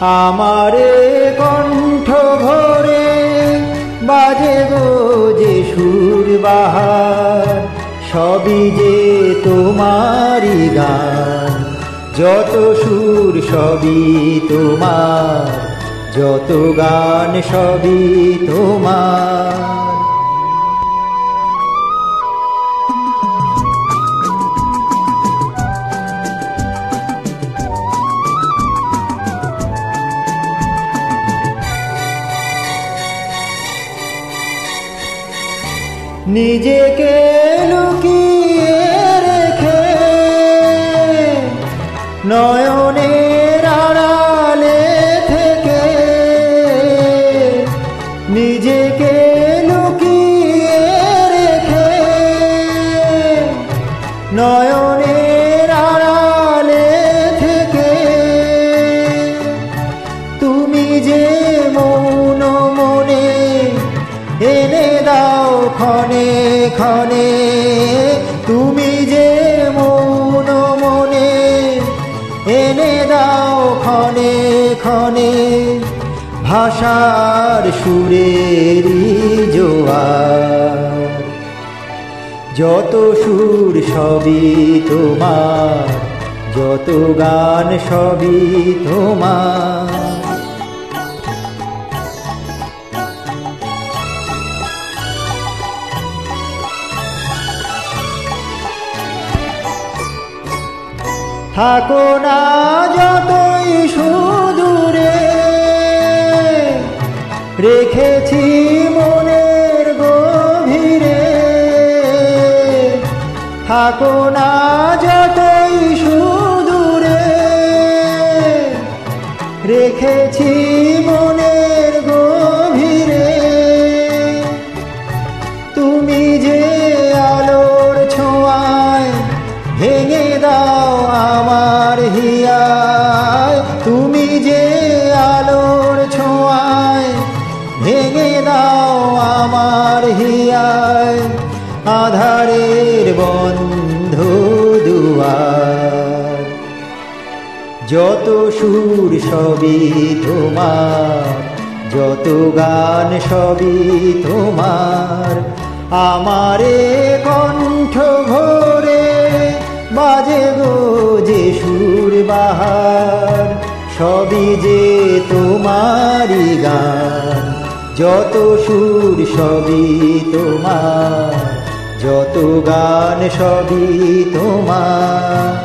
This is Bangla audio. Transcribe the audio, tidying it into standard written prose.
আমারে কণ্ঠ ভরে বাজে গো যে সুর বাহার, সবই যে তোমারই গান। যত সুর সবই তোমার, যত গান সবই তোমার। নিজেকে লুকিয়ে রেখে নয়নের আড়ালে থেকে, নিজেকে লুকিয়ে রেখে নয়নের আড়ালে থেকে, তুমি যে মৌন মনে এনে দাও ক্ষণে ক্ষণে, তুমি যে মৌন মনে এনে দাও ক্ষণে ক্ষণে। ভাষার সুরেরই জোয়ার, যত সুর সবই তোমার, যত গান সবই তোমার। থাকো না যতই সুদূরে, রেখেছি মনের গভীরে। থাকো না যতই সুদূরে, রেখেছি মনের গভীরে। তুমি যে আলোর ছোঁয়ায় ভেঙে দাও আমার হিয়ায়, তুমি যে আলোর ছোঁয়ায় ভেঙে দাও আমার হিয়ায়। আধারের বন্ধ দুয়ার, যত সুর সবই তোমার, যত গান সবই তোমার। আমারে কণ্ঠ ভরে বাজে গো যে সুর বাহার, সবই যে তোমারই গান। যত সুর সবই তোমার, যত গান সবই তোমার।